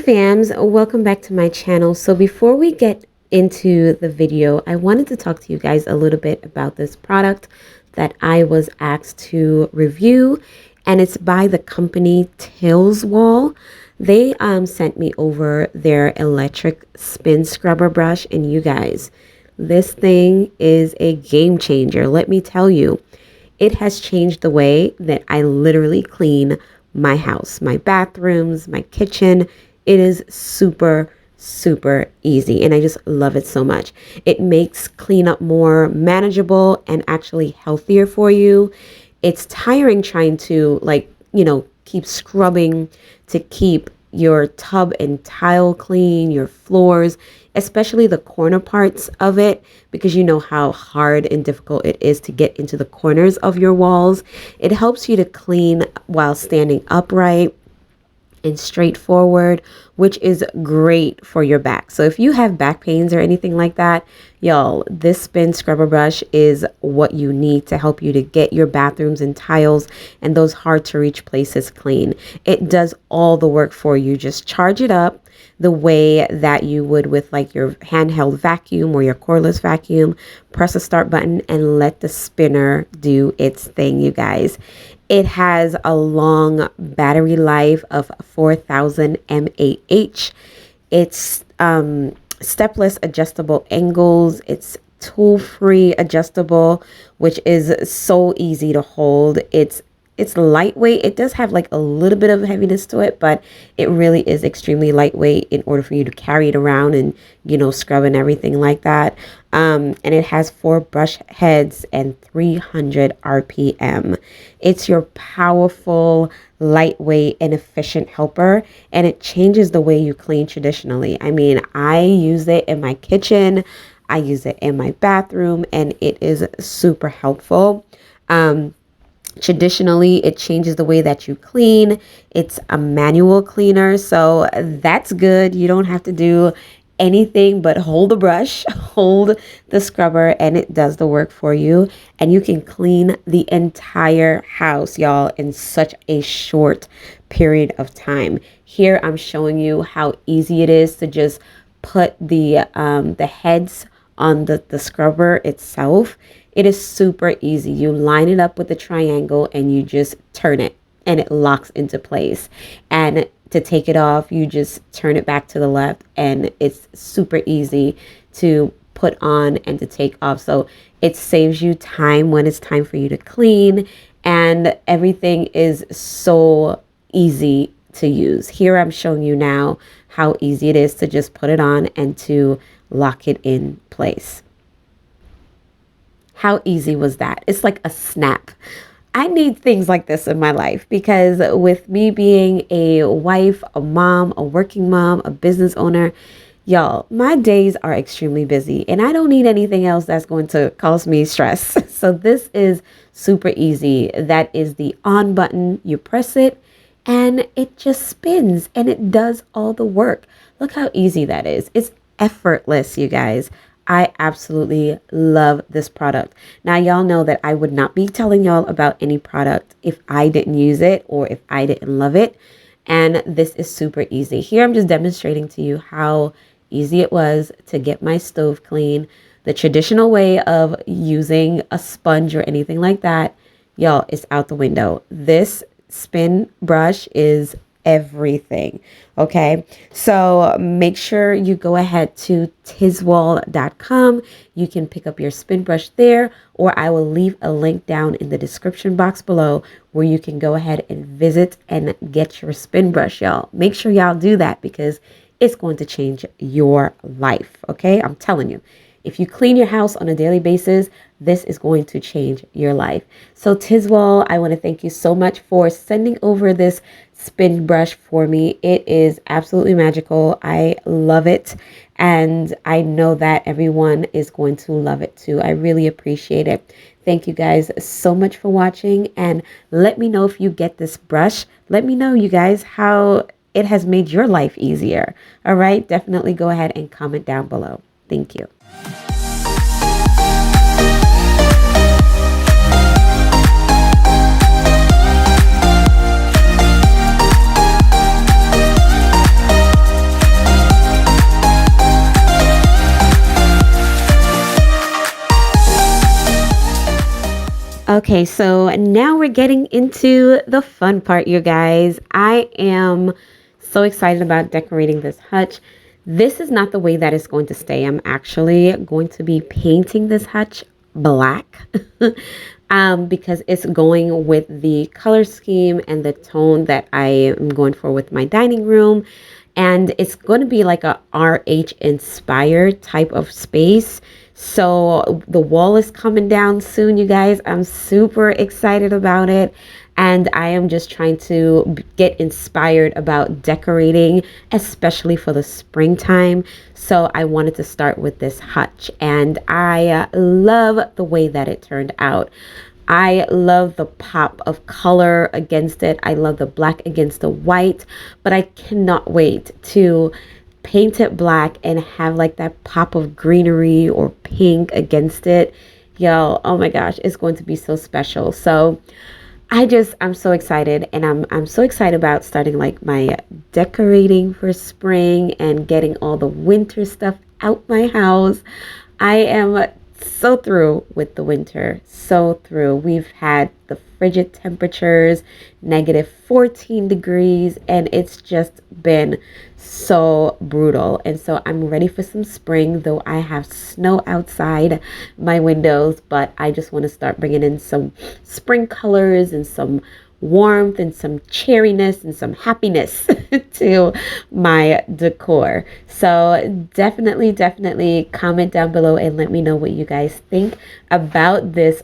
fams, welcome back to my channel. So before we get into the video, I wanted to talk to you guys a little bit about this product that I was asked to review, and it's by the company TILSWALL. They sent me over their electric spin scrubber brush, and you guys, this thing is a game changer. Let me tell you, it has changed the way that I literally clean my house, my bathrooms, my kitchen. It is super, super easy, and I just love it so much. It makes cleanup more manageable and actually healthier for you. It's tiring trying to, keep scrubbing to keep your tub and tile clean, your floors, especially the corner parts of it, because you know how hard and difficult it is to get into the corners of your walls. It helps you to clean while standing upright and straightforward, which is great for your back. So if you have back pains or anything like that, y'all, this spin scrubber brush is what you need to help you to get your bathrooms and tiles and those hard to reach places clean. It does all the work for you. Just charge it up the way that you would with like your handheld vacuum or your cordless vacuum. Press the start button and let the spinner do its thing, you guys. It has a long battery life of 4,000 mAh. It's stepless adjustable angles. It's tool-free adjustable, which is so easy to hold. It's lightweight. It does have like a little bit of heaviness to it, but it really is extremely lightweight in order for you to carry it around and, scrub and everything like that. And it has 4 brush heads and 300 RPM. It's your powerful, lightweight, and efficient helper, and it changes the way you clean traditionally. I mean, I use it in my kitchen, I use it in my bathroom, and it is super helpful. Traditionally, it changes the way that you clean. It's a manual cleaner, so that's good. You don't have to do anything but hold the brush, hold the scrubber, and it does the work for you. And you can clean the entire house, y'all, in such a short period of time. Here, I'm showing you how easy it is to just put the heads on the scrubber itself. It is super easy. You line it up with the triangle and you just turn it and it locks into place. And to take it off, you just turn it back to the left, and it's super easy to put on and to take off. So it saves you time when it's time for you to clean, and everything is so easy to use. Here I'm showing you now how easy it is to just put it on and to lock it in place. How easy was that? It's like a snap. I need things like this in my life because with me being a wife, a mom, a working mom, a business owner, y'all, my days are extremely busy and I don't need anything else that's going to cause me stress. So this is super easy. That is the on button. You press it and it just spins and it does all the work. Look how easy that is. It's effortless, you guys. I absolutely love this product. Now, y'all know that I would not be telling y'all about any product if I didn't use it or if I didn't love it. And this is super easy. Here, I'm just demonstrating to you how easy it was to get my stove clean. The traditional way of using a sponge or anything like that, y'all, is out the window. This spin brush is everything. Okay, so make sure you go ahead to TILSWALL.com. You can pick up your spin brush there, or I will leave a link down in the description box below where you can go ahead and visit and get your spin brush, y'all. Make sure y'all do that because it's going to change your life. Okay, I'm telling you. If you clean your house on a daily basis, this is going to change your life. So TILSWALL, I want to thank you so much for sending over this spin brush for me. It is absolutely magical. I love it. And I know that everyone is going to love it too. I really appreciate it. Thank you guys so much for watching. And let me know if you get this brush. Let me know, you guys, how it has made your life easier. All right. Definitely go ahead and comment down below. Thank you. Okay, so now we're getting into the fun part, you guys. I am so excited about decorating this hutch. This is not the way that it's going to stay. I'm actually going to be painting this hutch black because it's going with the color scheme and the tone that I am going for with my dining room. And it's going to be like a RH inspired type of space. So the wall is coming down soon, you guys. I'm super excited about it. And I am just trying to get inspired about decorating, especially for the springtime. So I wanted to start with this hutch, and I love the way that it turned out. I love the pop of color against it. I love the black against the white, but I cannot wait to paint it black and have like that pop of greenery or pink against it. Yo, oh my gosh, it's going to be so special. So I'm so excited, and I'm so excited about starting like my decorating for spring and getting all the winter stuff out my house. I am so through with the winter, so through. We've had the frigid temperatures, -14 degrees, and it's just been so brutal. And so I'm ready for some spring, though I have snow outside my windows, but I just want to start bringing in some spring colors and some warmth and some cheeriness and some happiness to my decor. So definitely comment down below and let me know what you guys think about this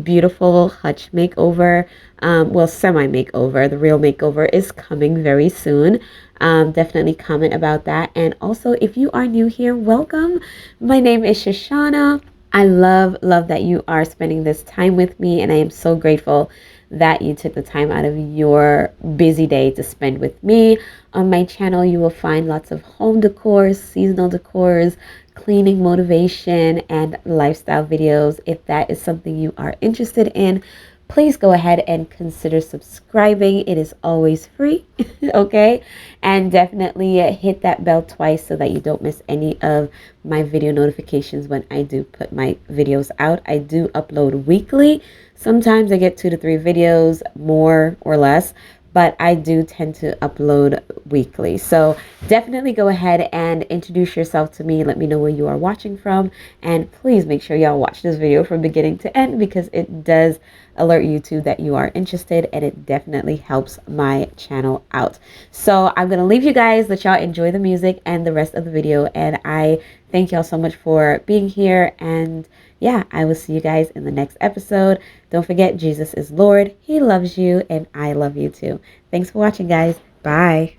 beautiful hutch makeover. Well, semi makeover. The real makeover is coming very soon. Definitely comment about that. And also, if you are new here, welcome. My name is Shushana. I love that you are spending this time with me, and I am so grateful that you took the time out of your busy day to spend with me. On my channel, you will find lots of home decors, seasonal decors, cleaning motivation, and lifestyle videos. If that is something you are interested in, please go ahead and consider subscribing. It is always free, okay? And definitely hit that bell twice so that you don't miss any of my video notifications when I do put my videos out. I do upload weekly. Sometimes I get 2 to 3 videos, more or less, but I do tend to upload weekly. So definitely go ahead and introduce yourself to me. Let me know where you are watching from. And please make sure y'all watch this video from beginning to end, because it does alert YouTube that you are interested, and it definitely helps my channel out. So I'm going to leave you guys, let y'all enjoy the music and the rest of the video. And I thank y'all so much for being here. And yeah, I will see you guys in the next episode. Don't forget, Jesus is Lord. He loves you, and I love you too. Thanks for watching, guys. Bye.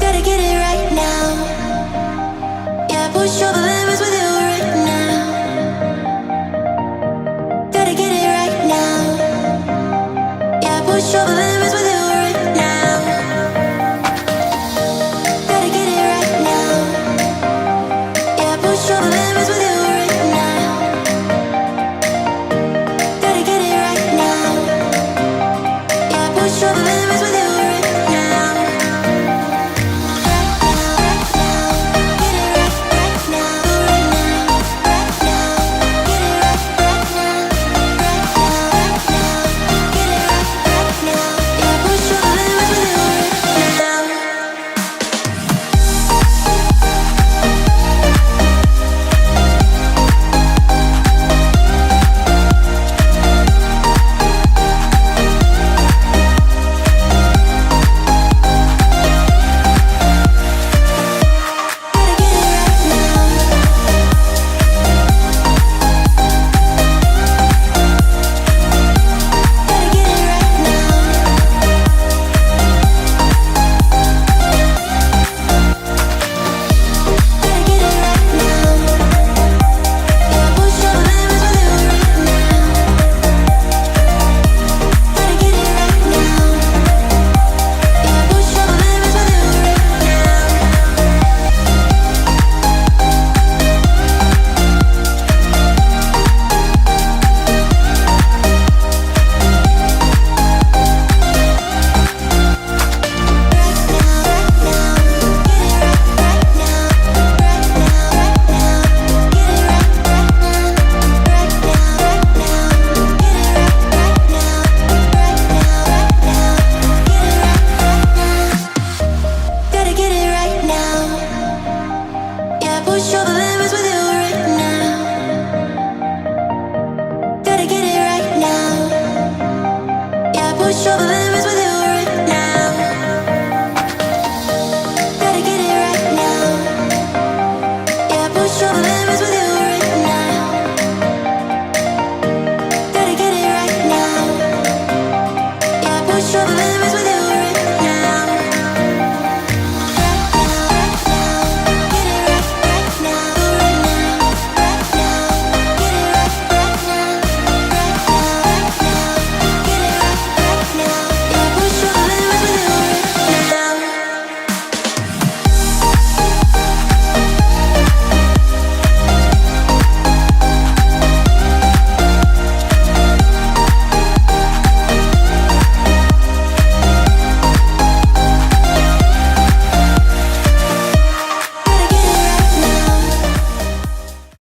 Gotta get it right now. push over limits with you right now. Gotta get it right now. Yeah, push over limits with you right now. Gotta get it right now. Yeah, push over limits.